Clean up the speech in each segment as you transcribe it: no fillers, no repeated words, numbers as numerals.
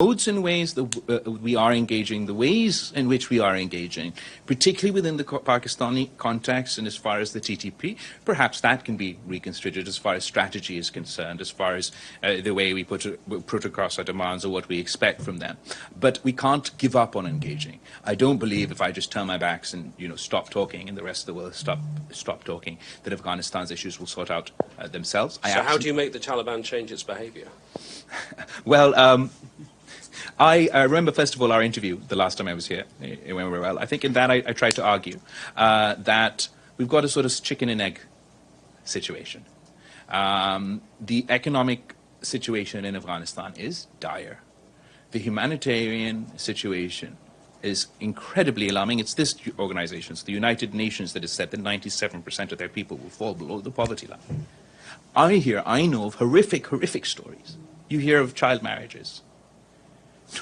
modes and ways that we are engaging, the ways in which we are engaging, particularly within the Pakistani context and as far as the TTP, perhaps that can be reconsidered as far as strategy is concerned, as far as the way we put across our demands or what we expect from them. But we can't give up on engaging. I don't believe if I just turn my backs and stop talking and the rest of the world stop talking, that Afghanistan's issues will sort out themselves. So how do you make the Taliban change its behavior? Well, I remember, first of all, our interview the last time I was here. It went very well. I think in that I tried to argue that we've got a sort of chicken and egg situation. The economic situation in Afghanistan is dire. The humanitarian situation is incredibly alarming. It's this organization, it's the United Nations, that has said that 97% of their people will fall below the poverty line. I know of horrific stories. You hear of child marriages.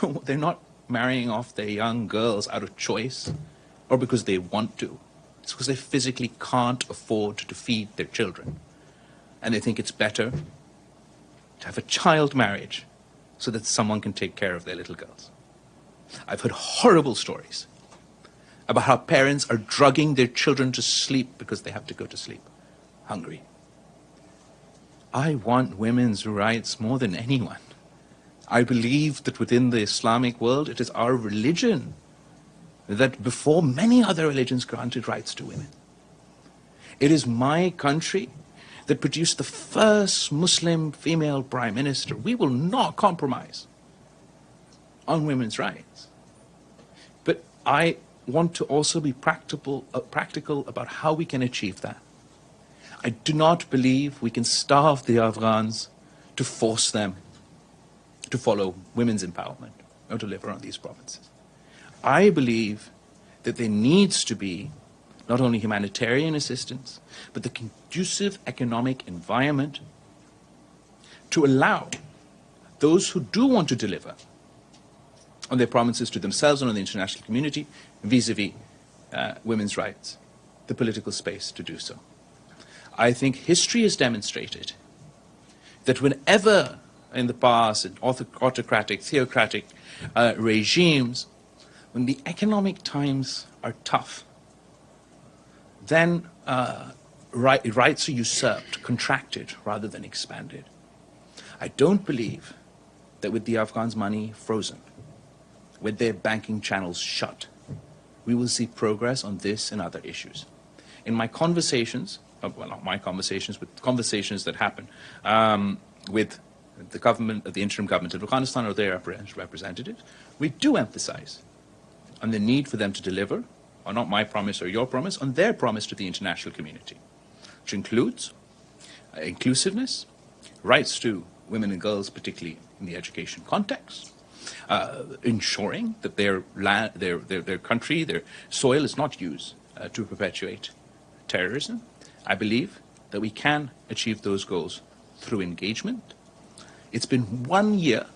No, they're not marrying off their young girls out of choice or because they want to. It's because they physically can't afford to feed their children. And they think it's better to have a child marriage so that someone can take care of their little girls. I've heard horrible stories about how parents are drugging their children to sleep because they have to go to sleep hungry. I want women's rights more than anyone. I believe that within the Islamic world, it is our religion that before many other religions granted rights to women. It is my country that produced the first Muslim female prime minister. We will not compromise on women's rights. But I want to also be practical about how we can achieve that. I do not believe we can starve the Afghans to force them to follow women's empowerment or to live around these provinces. I believe that there needs to be not only humanitarian assistance, but the conducive economic environment to allow those who do want to deliver on their promises to themselves and on the international community vis-a-vis women's rights, the political space to do so. I think history has demonstrated that whenever in the past, in autocratic, theocratic regimes, when the economic times are tough, then rights are usurped, contracted, rather than expanded. I don't believe that with the Afghans' money frozen, with their banking channels shut, we will see progress on this and other issues. In my conversations, well, not my conversations, but conversations that happen with the government, the interim government of Afghanistan or their representatives, we do emphasize on the need for them to deliver, on not my promise or your promise, on their promise to the international community, which includes inclusiveness, rights to women and girls, particularly in the education context, ensuring that their country, their soil is not used to perpetuate terrorism. I believe that we can achieve those goals through engagement. It's been 1 year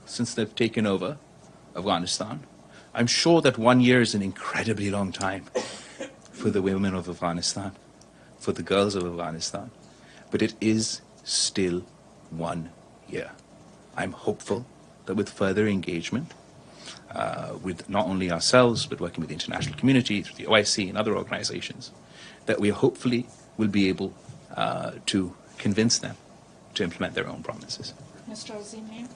since they've taken over Afghanistan. I'm sure that 1 year is an incredibly long time for the women of Afghanistan, for the girls of Afghanistan, but it is still 1 year. I'm hopeful that with further engagement, with not only ourselves, but working with the international community, through the OIC and other organizations, that we hopefully will be able to convince them to implement their own promises. Mr. Azim Mia.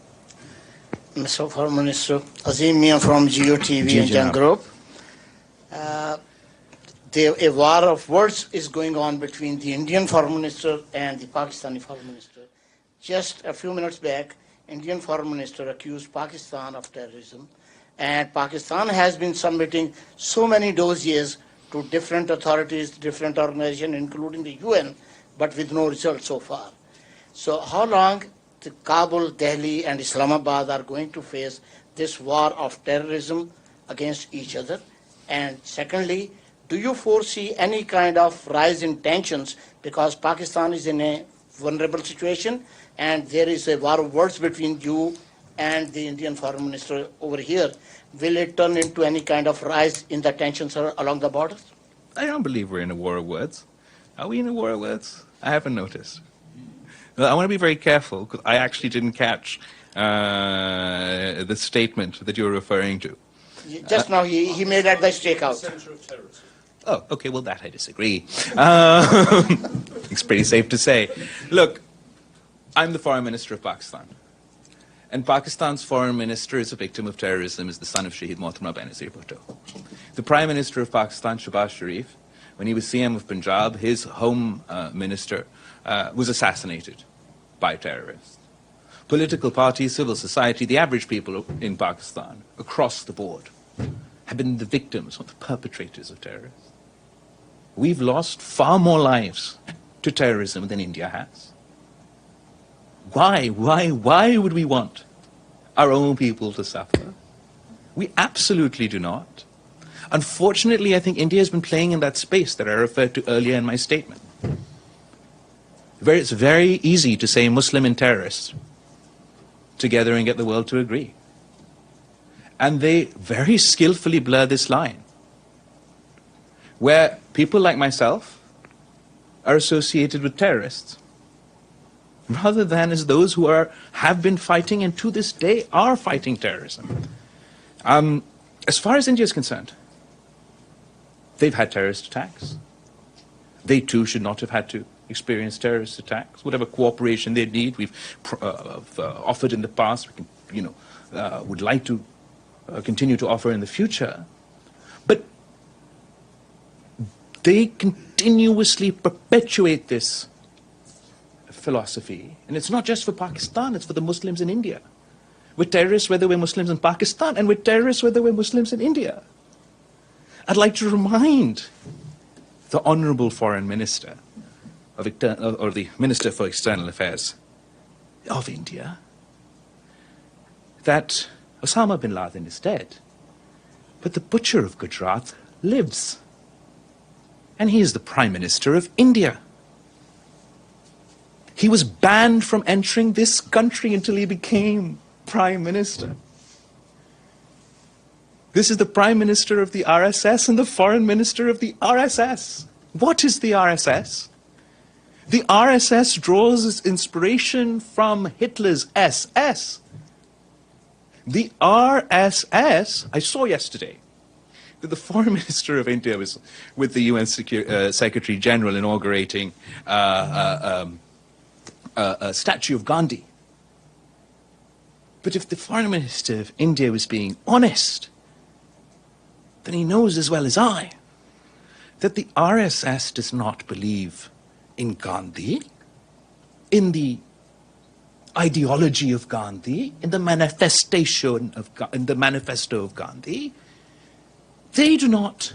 Mr. Foreign Minister, Azim Mia from GeoTV and Young Group. A war of words is going on between the Indian Foreign Minister and the Pakistani Foreign Minister. Just a few minutes back, Indian Foreign Minister accused Pakistan of terrorism, and Pakistan has been submitting so many dossiers to different authorities, different organizations, including the UN, but with no result so far. So how long the Kabul, Delhi, and Islamabad are going to face this war of terrorism against each other? And secondly, do you foresee any kind of rise in tensions because Pakistan is in a vulnerable situation and there is a war of words between you and the Indian Foreign Minister over here? Will it turn into any kind of rise in the tensions along the borders? I don't believe we're in a war of words. Are we in a war of words? I haven't noticed. I want to be very careful because I actually didn't catch the statement that you're referring to. Just now he made at the stakeout. Centre of terrorism. Oh, okay, well, that I disagree. It's pretty safe to say. Look, I'm the Foreign Minister of Pakistan. And Pakistan's Foreign Minister is a victim of terrorism, is the son of Shaheed Mohtamma Benazir Bhutto. The Prime Minister of Pakistan, Shahbaz Sharif, when he was CM of Punjab, his home minister was assassinated by terrorists. Political parties, civil society, the average people in Pakistan, across the board, have been the victims or the perpetrators of terrorism. We've lost far more lives to terrorism than India has. Why would we want our own people to suffer? We absolutely do not. Unfortunately, I think India has been playing in that space that I referred to earlier in my statement. It's very easy to say Muslim and terrorists together and get the world to agree. And they very skillfully blur this line, where people like myself are associated with terrorists, rather than as those who have been fighting and to this day are fighting terrorism. As far as India is concerned, they've had terrorist attacks. They too should not have had to experience terrorist attacks. Whatever cooperation they need, we've offered in the past, we can, would like to continue to offer in the future. But they continuously perpetuate this philosophy. And it's not just for Pakistan, it's for the Muslims in India. We're terrorists whether we're Muslims in Pakistan, and we're terrorists whether we're Muslims in India. I'd like to remind the Honourable Foreign Minister, or the Minister for External Affairs of India, that Osama bin Laden is dead, but the butcher of Gujarat lives. And he is the Prime Minister of India. He was banned from entering this country until he became Prime Minister. This is the Prime Minister of the RSS and the Foreign Minister of the RSS. What is the RSS? The RSS draws its inspiration from Hitler's SS. The RSS, I saw yesterday that the Foreign Minister of India was with the UN Secretary General inaugurating a statue of Gandhi. But if the Foreign Minister of India was being honest, then he knows as well as I that the RSS does not believe in Gandhi, in the ideology of Gandhi, in the manifesto of Gandhi. They do not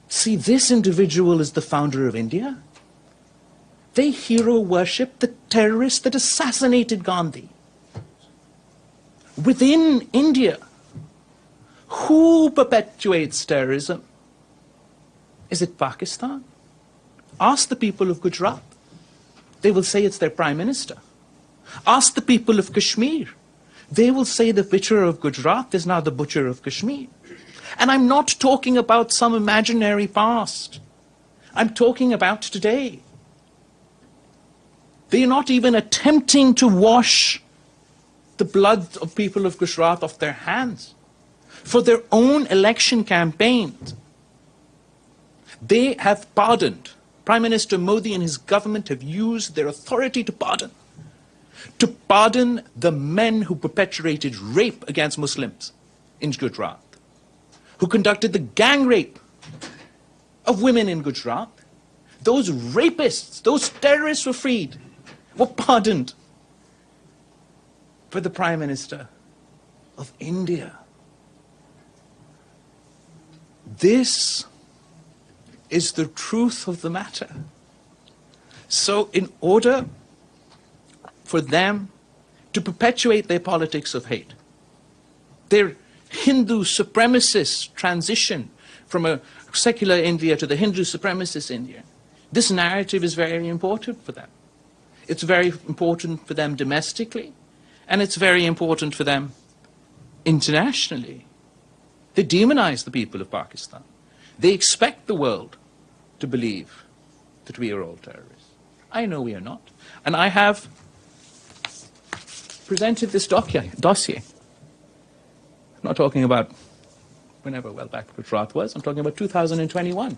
see this individual as the founder of India. They hero worship the terrorist that assassinated Gandhi. Within India, who perpetuates terrorism? Is it Pakistan? Ask the people of Gujarat. They will say it's their Prime Minister. Ask the people of Kashmir. They will say the butcher of Gujarat is now the butcher of Kashmir. And I'm not talking about some imaginary past. I'm talking about today. They're not even attempting to wash the blood of people of Gujarat off their hands. For their own election campaigns, they have pardoned. Prime Minister Modi and his government have used their authority to pardon the men who perpetrated rape against Muslims in Gujarat, who conducted the gang rape of women in Gujarat. Those rapists, those terrorists were freed, were pardoned. For the Prime Minister of India, this is the truth of the matter. So in order for them to perpetuate their politics of hate, their Hindu supremacist transition from a secular India to the Hindu supremacist India, this narrative is very important for them. It's very important for them domestically, and it's very important for them internationally. They demonize the people of Pakistan. They expect the world to believe that we are all terrorists. I know we are not. And I have presented this dossier. I'm not talking about whenever well back Gujarat was. I'm talking about 2021.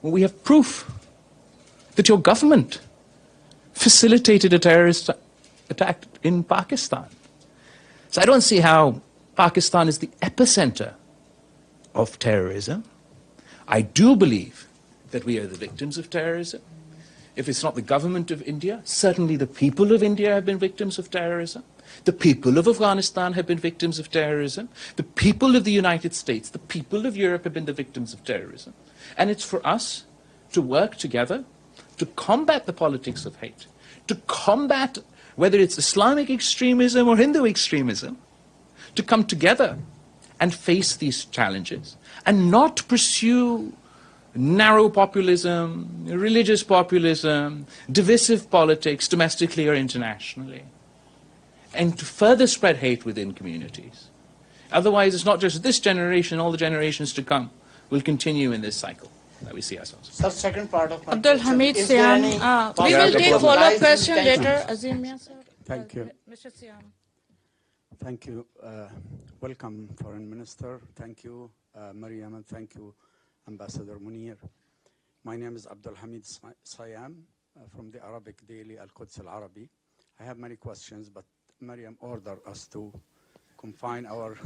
When we have proof that your government facilitated a terrorist attack in Pakistan. So I don't see how Pakistan is the epicenter of terrorism. I do believe that we are the victims of terrorism. If it's not the government of India, certainly the people of India have been victims of terrorism. The people of Afghanistan have been victims of terrorism. The people of the United States, the people of Europe have been the victims of terrorism. And it's for us to work together to combat the politics of hate, to combat whether it's Islamic extremism or Hindu extremism, to come together and face these challenges and not pursue narrow populism, religious populism, divisive politics, domestically or internationally, and to further spread hate within communities. Otherwise, it's not just this generation, all the generations to come will continue in this cycle that we see ourselves. Sir, second part of my Abdul question. Hamid Is there Siam. any We will take follow-up question intentions? later. Azim, yes, sir. Thank you. Mr. Siam. Thank you. Welcome, Foreign Minister. Thank you, Mariam, and thank you, Ambassador Munir. My name is Abdul Hamid Siam from the Arabic daily Al-Quds Al-Arabi. I have many questions, but Mariam ordered us to confine our...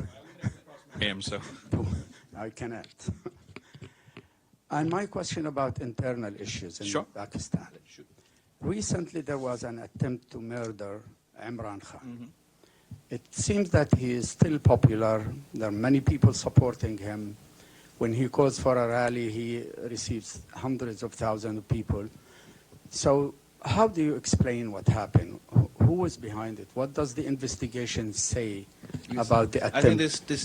I am so. I cannot. And my question about internal issues in Pakistan. Recently, there was an attempt to murder Imran Khan. It seems that he is still popular. There are many people supporting him. When he calls for a rally, he receives hundreds of thousands of people. So how do you explain what happened? Who was behind it? What does the investigation say about the attempt? I think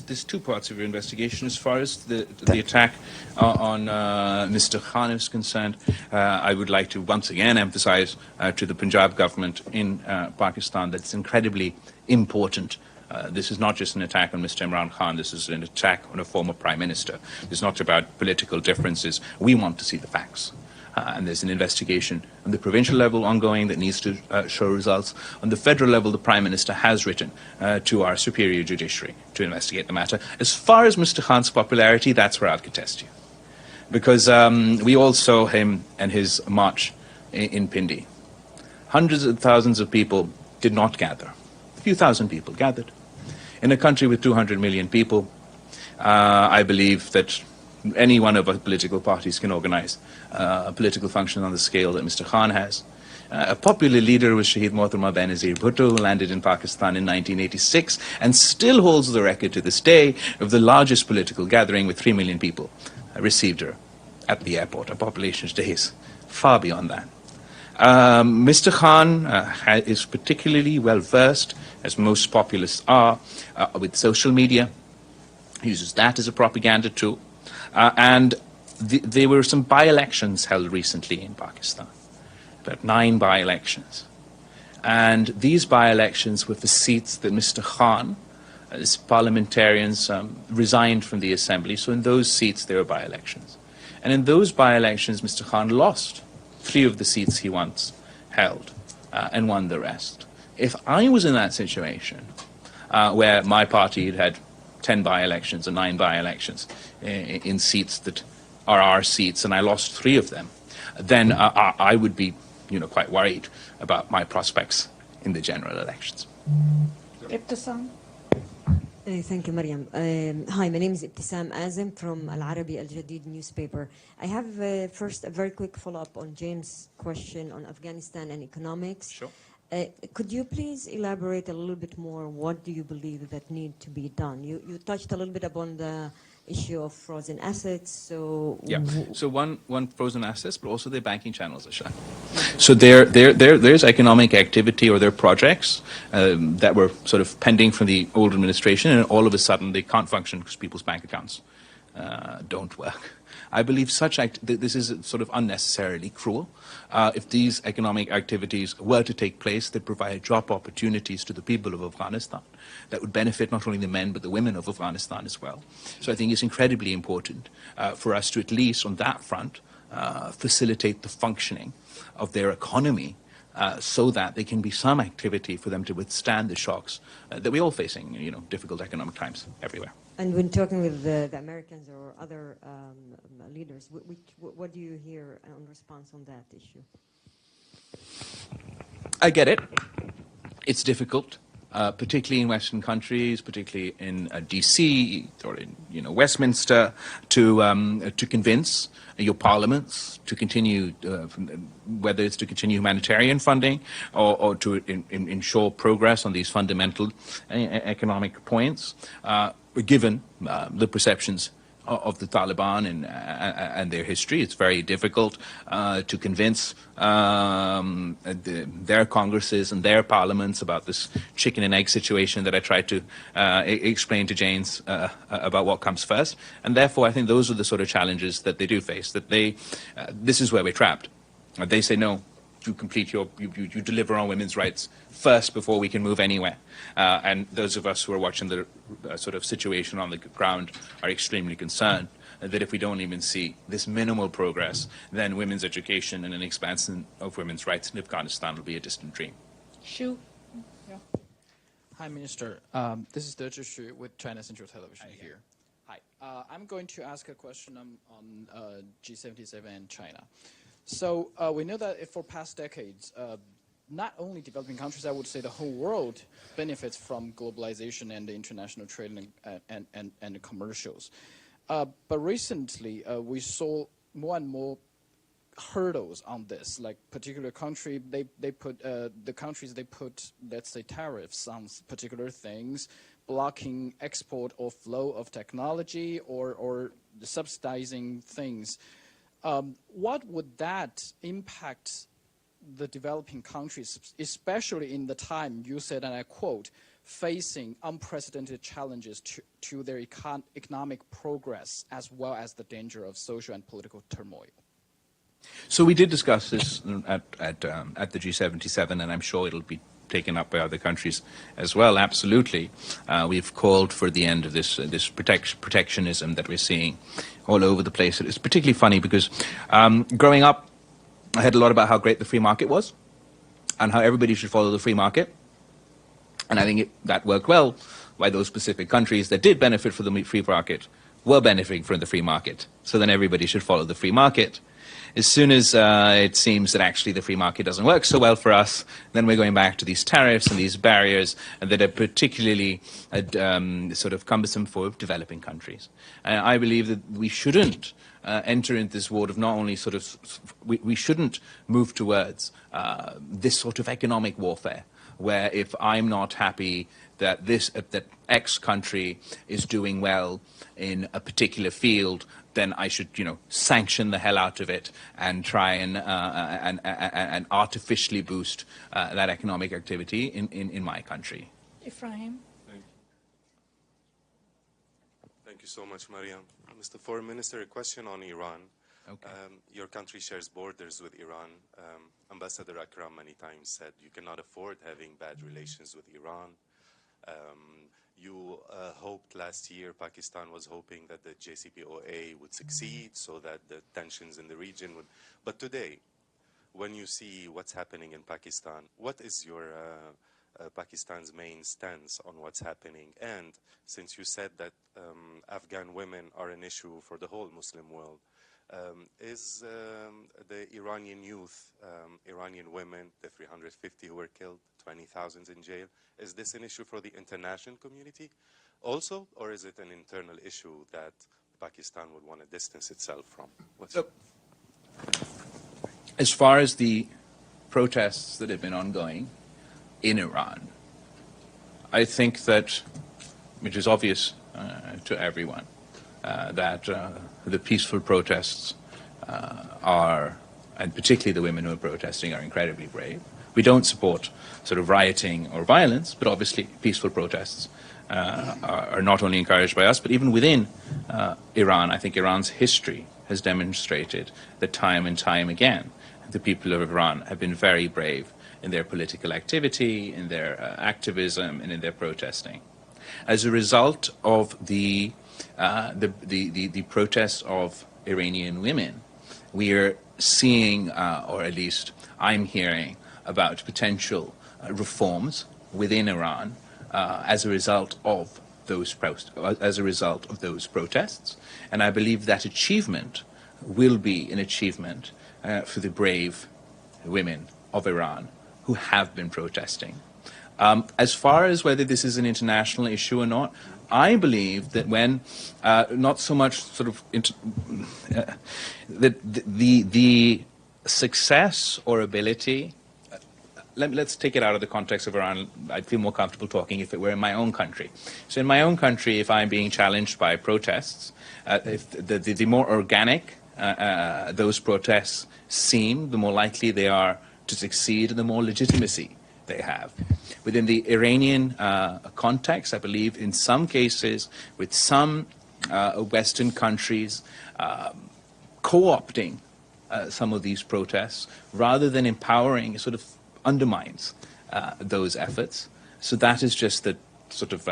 there's two parts of your investigation. As far as the attack on Mr. Khan is concerned, I would like to once again emphasize to the Punjab government in Pakistan that it's incredibly important. This is not just an attack on Mr. Imran Khan. This is an attack on a former prime minister. It's not about political differences. We want to see the facts. And there's an investigation on the provincial level ongoing that needs to show results. On the federal level, the Prime Minister has written to our superior judiciary to investigate the matter. As far as Mr. Khan's popularity, that's where I'll contest you. Because we all saw him and his march in Pindi. Hundreds of thousands of people did not gather. A few thousand people gathered. In a country with 200 million people, I believe that any one of our political parties can organize a political function on the scale that Mr. Khan has. A popular leader was Shaheed Mohtaram Benazir Bhutto, who landed in Pakistan in 1986 and still holds the record to this day of the largest political gathering with 3 million people received her at the airport. Our population today is far beyond that. Mr. Khan is particularly well versed, as most populists are, with social media. He uses that as a propaganda tool. And there were some by-elections held recently in Pakistan, about 9 by-elections. And these by-elections were for seats that Mr. Khan, his parliamentarians, resigned from the assembly. So in those seats, there were by-elections. And in those by-elections, Mr. Khan lost 3 of the seats he once held and won the rest. If I was in that situation, where my party had 10 by-elections or 9 by-elections in seats that are our seats, and I lost 3 of them, then I would be, quite worried about my prospects in the general elections. Ibtisam. Thank you, Mariam. Hi, my name is Ibtisam Azim from Al Arabi Al Jadid newspaper. I have first a very quick follow-up on James' question on Afghanistan and economics. Sure. Could you please elaborate a little bit more? What do you believe that need to be done? You touched a little bit upon the issue of frozen assets. So So one frozen assets, but also their banking channels are shut. So there's economic activity or there are projects that were sort of pending from the old administration, and all of a sudden they can't function because people's bank accounts don't work. I believe this is sort of unnecessarily cruel. If these economic activities were to take place, they provide job opportunities to the people of Afghanistan that would benefit not only the men but the women of Afghanistan as well. So I think it's incredibly important for us to, at least on that front, facilitate the functioning of their economy so that there can be some activity for them to withstand the shocks that we're all facing, difficult economic times everywhere. And when talking with the Americans or other leaders, what do you hear in response on that issue? I get it. It's difficult, particularly in Western countries, particularly in D.C. or in Westminster, to convince your parliaments to continue, whether it's to continue humanitarian funding or to ensure progress on these fundamental economic points, given the perceptions of the Taliban and their history. It's very difficult to convince their congresses and their parliaments about this chicken and egg situation that I tried to explain to James about what comes first. And therefore, I think those are the sort of challenges that they do face, that this is where we're trapped. They say, no, you deliver on women's rights first before we can move anywhere. And those of us who are watching the sort of situation on the ground are extremely concerned that if we don't even see this minimal progress, then women's education and an expansion of women's rights in Afghanistan will be a distant dream. Shu. Hi, Minister. This is De Zhishu with China Central Television here. Hi. I'm going to ask a question on G77 and China. So we know that for past decades, not only developing countries, I would say the whole world benefits from globalization and the international trade and commercials. But recently, we saw more and more hurdles on this. Like particular country, they put let's say tariffs on particular things, blocking export or flow of technology or subsidizing things. What would that impact the developing countries, especially in the time you said, and I quote, facing unprecedented challenges to their economic progress as well as the danger of social and political turmoil? So we did discuss this at the G77, and I'm sure it'll be taken up by other countries as well. Absolutely, we've called for the end of this protectionism that we're seeing all over the place. It's particularly funny because growing up, I heard a lot about how great the free market was and how everybody should follow the free market. And I think that worked well by those specific countries that did benefit from the free market were benefiting from the free market. So then everybody should follow the free market. As soon as it seems that actually the free market doesn't work so well for us, then we're going back to these tariffs and these barriers that are particularly sort of cumbersome for developing countries. And I believe that we shouldn't enter into this world of not only sort of, we shouldn't move towards this sort of economic warfare, where if I'm not happy that that X country is doing well in a particular field, then I should, sanction the hell out of it and try and artificially boost that economic activity in my country. Ephraim. Thank you so much, Mariam. Mr. Foreign Minister, a question on Iran. Okay. Your country shares borders with Iran. Ambassador Akram many times said you cannot afford having bad relations with Iran. You hoped last year, Pakistan was hoping that the JCPOA would succeed so that the tensions in the region would. But today, when you see what's happening in Pakistan, what is your Pakistan's main stance on what's happening? And since you said that Afghan women are an issue for the whole Muslim world, is the Iranian youth, Iranian women, the 350 who were killed, 20,000 in jail, is this an issue for the international community also, or is it an internal issue that Pakistan would want to distance itself from? As far as the protests that have been ongoing in Iran, I think that, which is obvious to everyone, that the peaceful protests are, and particularly the women who are protesting, are incredibly brave. We don't support sort of rioting or violence, but obviously peaceful protests are not only encouraged by us, but even within Iran. I think Iran's history has demonstrated that time and time again, the people of Iran have been very brave in their political activity, in their activism, and in their protesting. As a result of the protests of Iranian women, we are seeing, or at least I'm hearing, about potential reforms within Iran as a result of those protests, and I believe that achievement will be an achievement for the brave women of Iran who have been protesting. As far as whether this is an international issue or not, I believe that when not so much sort of that the success or ability. Let's take it out of the context of Iran. I'd feel more comfortable talking if it were in my own country. So in my own country, if I'm being challenged by protests, if the more organic those protests seem, the more likely they are to succeed and the more legitimacy they have. Within the Iranian context, I believe in some cases, with some Western countries co-opting some of these protests, rather than empowering, sort of undermines those efforts. So that is just the sort of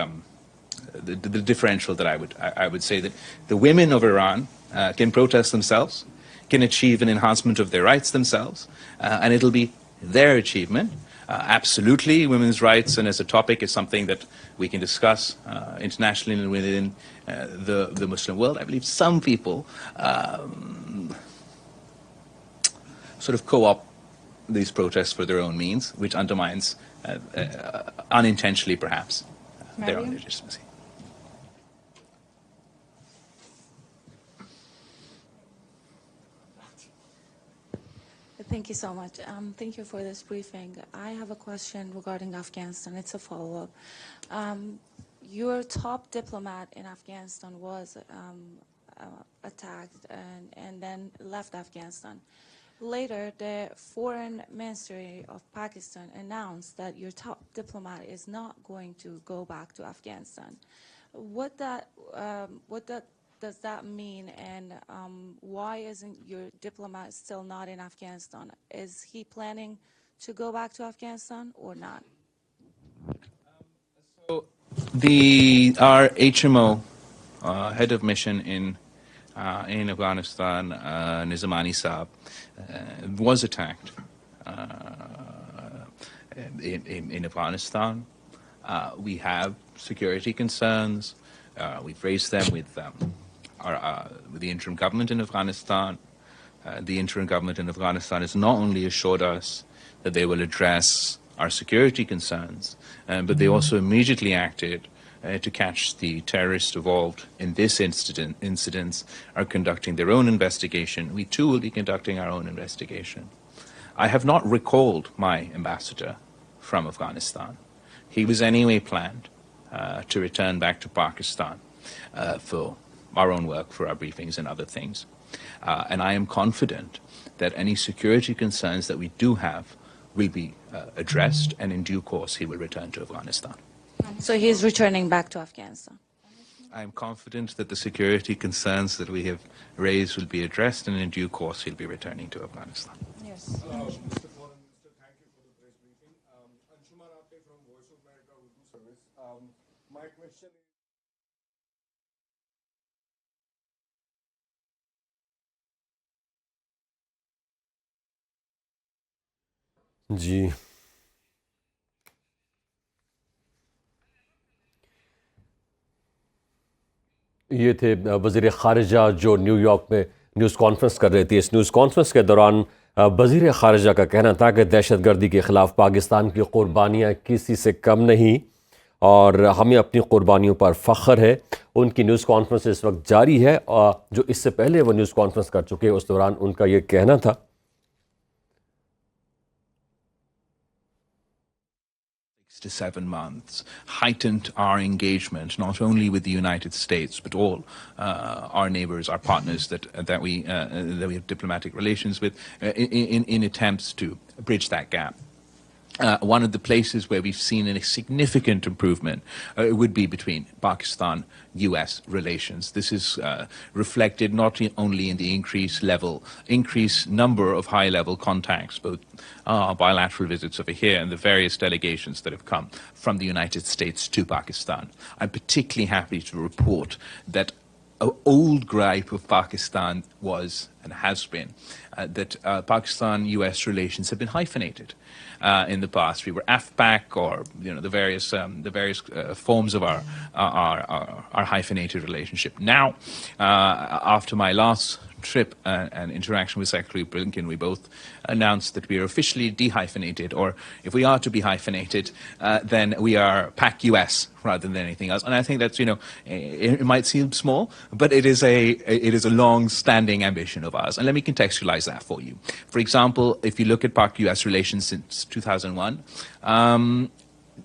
the differential that I would say, that the women of Iran can protest themselves, can achieve an enhancement of their rights themselves, and it'll be their achievement. Absolutely, women's rights, and as a topic, is something that we can discuss internationally and within the Muslim world. I believe some people sort of co-opt these protests for their own means, which undermines, unintentionally perhaps, their own legitimacy. Thank you so much. Thank you for this briefing. I have a question regarding Afghanistan. It's a follow-up. Your top diplomat in Afghanistan was attacked and then left Afghanistan. Later, the Foreign Ministry of Pakistan announced that your top diplomat is not going to go back to Afghanistan. What does that mean, and why isn't your diplomat still not in Afghanistan? Is he planning to go back to Afghanistan or not? So our HMO, head of mission in Afghanistan, Nizamani Saab, was attacked in Afghanistan. We have security concerns. We've raised them with the interim government in Afghanistan. The interim government in Afghanistan has not only assured us that they will address our security concerns, but they also immediately acted to catch the terrorists involved in this incidents, are conducting their own investigation. We too will be conducting our own investigation. I have not recalled my ambassador from Afghanistan. He was anyway planned to return back to Pakistan for our own work, for our briefings and other things. And I am confident that any security concerns that we do have will be addressed, and in due course he will return to Afghanistan. So he's returning back to Afghanistan? I am confident that the security concerns that we have raised will be addressed, and in due course he'll be returning to Afghanistan. Yes. Mr. Foreign Minister, thank you for the press briefing. Anshumar Apte from Voice of America Urdu Service. My question is, जी ये थे वज़ीर ख़ारिजा जो New York में news conference कर रहे थे। इस news conference के दौरान वज़ीर ख़ारिजा का कहना था कि दहशतगर्दी के ख़िलाफ़ पाकिस्तान की क़ुरबानियाँ किसी से कम नहीं और हमें अपनी क़ुरबानियों पर फ़ख्र है। उनकी न्यूज़ कॉन्फ्रेंस इस वक्त जारी है और जो इससे पहले वो न्यूज़ कॉन्फ्रेंस कर चुके हैं उस दौरान उनका ये कहना था। 6 to 7 months, heightened our engagement not only with the United States but all our neighbors, our partners that we have diplomatic relations with, in attempts to bridge that gap. One of the places where we've seen a significant improvement would be between Pakistan-US relations. This is reflected not only in the increased number of high-level contacts, both bilateral visits over here and the various delegations that have come from the United States to Pakistan. I'm particularly happy to report that old gripe of Pakistan was and has been that Pakistan-U.S. relations have been hyphenated. In the past, we were AFPAC, or the various forms of our hyphenated relationship. Now, after my last trip and interaction with Secretary Blinken, we both announced that we are officially dehyphenated, or if we are to be hyphenated, then we are PAC-US rather than anything else. And I think that's, it might seem small, but it is a long-standing ambition of ours. And let me contextualize that for you. For example, if you look at PAC-US relations since 2001,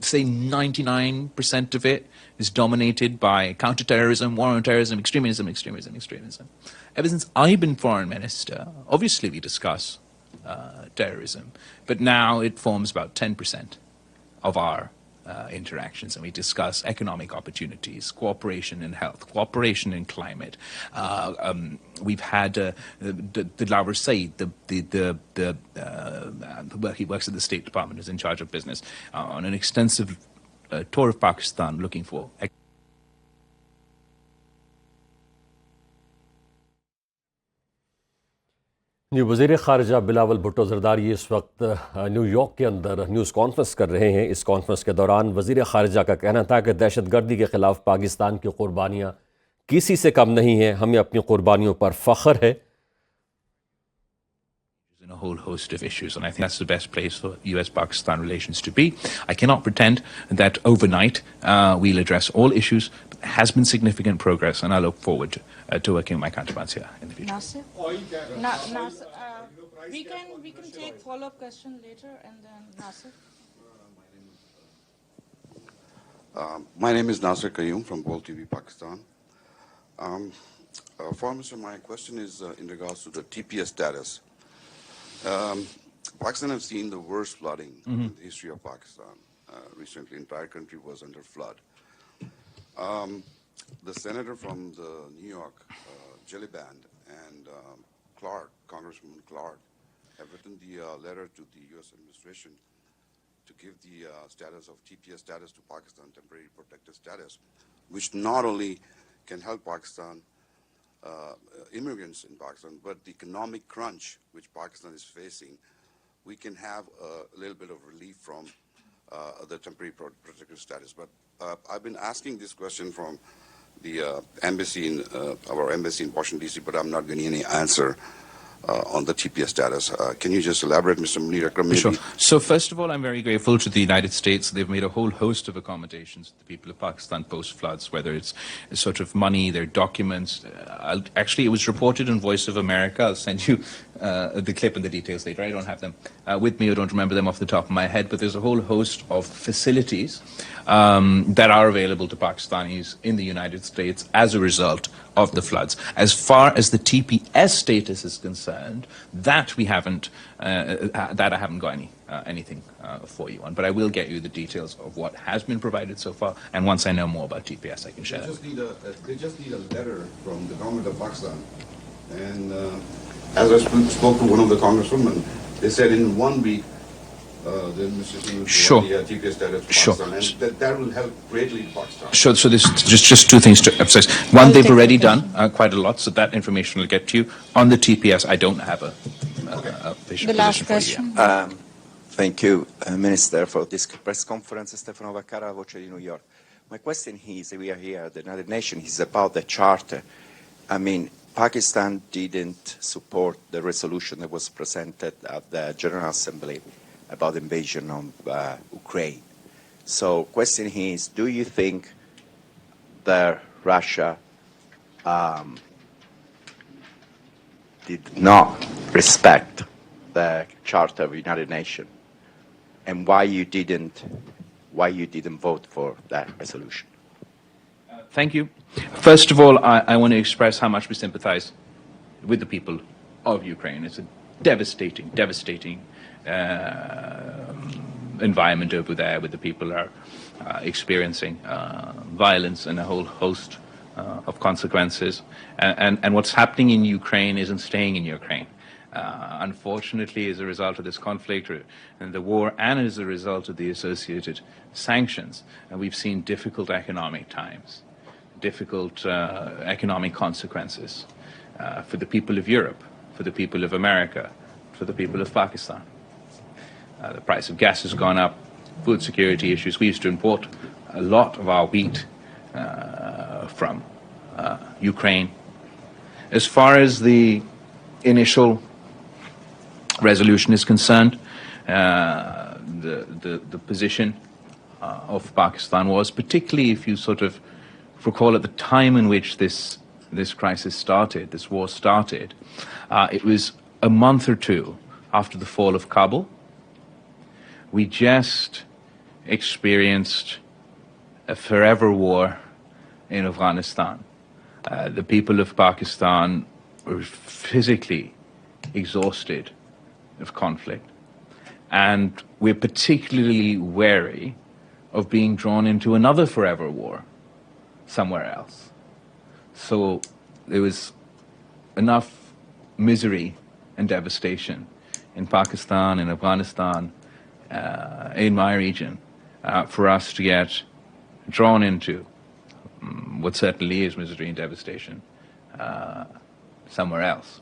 say 99% of it is dominated by counterterrorism, war on terrorism, extremism. Ever since I've been foreign minister, obviously we discuss terrorism, but now it forms about 10% of our interactions, and we discuss economic opportunities, cooperation in health, cooperation in climate. We've had Bilawal Said, he works at the State Department, is in charge of business, on an extensive tour of Pakistan looking for. वज़ीर ख़ारिजा बिलावल भुट्टो ज़रदारी इस वक्त New York के अंदर news conference कर रहे हैं। इस conference के दौरान वज़ीर ख़ारिजा का कहना था कि दहशतगर्दी के ख़िलाफ़ पाकिस्तान की क़ुरबानियाँ किसी से कम नहीं हैं, हमें अपनी क़ुरबानियों पर फ़ख्र है। In a whole host of issues, and I think that's the best place for US-Pakistan relations to be. I cannot pretend that overnight we'll address all issues, but there has been significant progress, and I look forward to working with my counterparts here in the future. Nasir? Nasir, we can take follow-up question later, and then Nasir. My name is Nasir Qayyum from World TV Pakistan. Foreign Minister, my question is in regards to the TPS status. Pakistan has seen the worst flooding in the history of Pakistan. Recently, entire country was under flood. The senator from the New York Jelly Band and Clark, Congressman Clark, have written the letter to the U.S. administration to give the status of TPS status to Pakistan, temporary protected status, which not only can help Pakistan, immigrants in Pakistan, but the economic crunch which Pakistan is facing, we can have a little bit of relief from the temporary protected status. But I've been asking this question from the embassy in our embassy in Washington D.C., but I'm not getting any answer on the TPS status. Can you just elaborate, Mr. Munir Akram? Sure. So first of all, I'm very grateful to the United States. They've made a whole host of accommodations to the people of Pakistan post-floods, whether it's sort of money, their documents. Actually, it was reported on Voice of America. I'll send you the clip and the details later. I don't have them with me. I don't remember them off the top of my head, but there's a whole host of facilities that are available to Pakistanis in the United States as a result of the floods. As far as the TPS status is concerned, that we haven't, that I haven't got anything for you on. But I will get you the details of what has been provided so far, and once I know more about TPS, I can share that. They just need a letter from the government of Pakistan. And as I spoke to one of the congresswomen, they said in 1 week, the administration will provide the TPS status to Pakistan, and that will help greatly in Pakistan. Sure. So there's just two things to emphasize. One, they've already done quite a lot, so that information will get to you. On the TPS, I don't have a The last question. Thank you, Minister, for this press conference. Stefano Vaccara, Voce di New York. My question is, we are here at the United Nations, is about the Charter. I mean, Pakistan didn't support the resolution that was presented at the General Assembly about the invasion of Ukraine. So question is, do you think that Russia did not respect the Charter of the United Nations, and why you didn't vote for that resolution? Thank you. First of all, I want to express how much we sympathize with the people of Ukraine. It's a devastating environment over there, where the people are experiencing violence and a whole host of consequences. And what's happening in Ukraine isn't staying in Ukraine. Unfortunately, as a result of this conflict and the war, and as a result of the associated sanctions, we've seen difficult economic times. difficult economic consequences for the people of Europe, for the people of America, for the people of Pakistan. The price of gas has gone up, food security issues. We used to import a lot of our wheat from Ukraine. As far as the initial resolution is concerned, the position of Pakistan was, particularly if you sort of recall at the time in which this crisis started, this war started, it was a month or two after the fall of Kabul. We just experienced a forever war in Afghanistan. The people of Pakistan were physically exhausted of conflict. And we're particularly wary of being drawn into another forever war somewhere else. So there was enough misery and devastation in Pakistan, in Afghanistan, in my region, for us to get drawn into what certainly is misery and devastation somewhere else.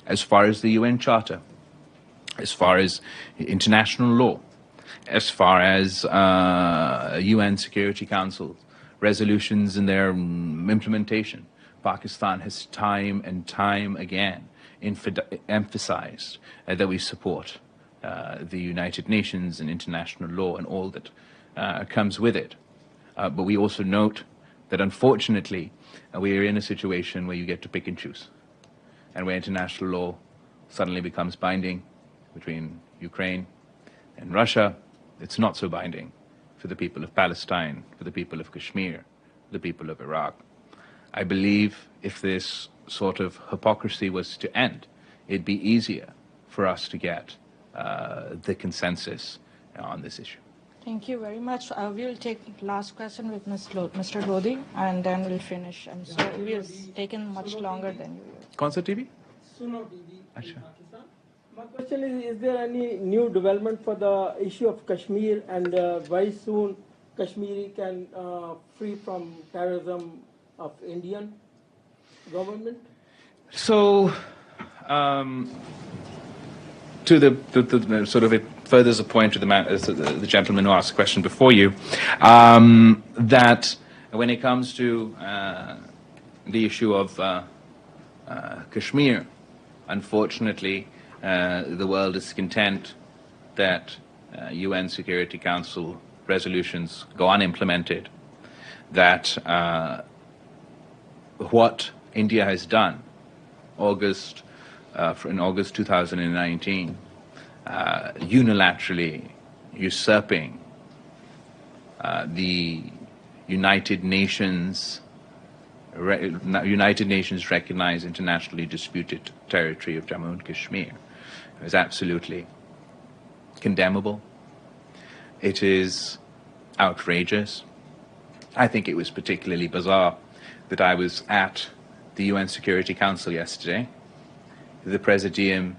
As far as the UN Charter, as far as international law, as far as UN Security Council resolutions and their implementation, Pakistan has time and time again emphasized that we support the United Nations and international law and all that comes with it. But we also note that unfortunately we are in a situation where you get to pick and choose, and where international law suddenly becomes binding between Ukraine and Russia. It's not so binding for the people of Palestine, for the people of Kashmir, the people of Iraq. I believe if this sort of hypocrisy was to end, it'd be easier for us to get the consensus on this issue. Thank you very much. We'll take last question with Mr. Lodi, and then we'll finish. I'm sorry, we've taken much longer than you. Concert TV? SUNO TV in Pakistan. My question is there any new development for the issue of Kashmir, and very soon Kashmiri can free from terrorism of Indian government? So, to the sort of it furthers a point to the gentleman who asked the question before you, that when it comes to the issue of Kashmir, unfortunately, the world is content that UN Security Council resolutions go unimplemented, that what India has done in August 2019, unilaterally usurping the United Nations recognized internationally disputed territory of Jammu and Kashmir, is absolutely condemnable. It is outrageous. I think it was particularly bizarre that I was at the UN Security Council yesterday. The Presidium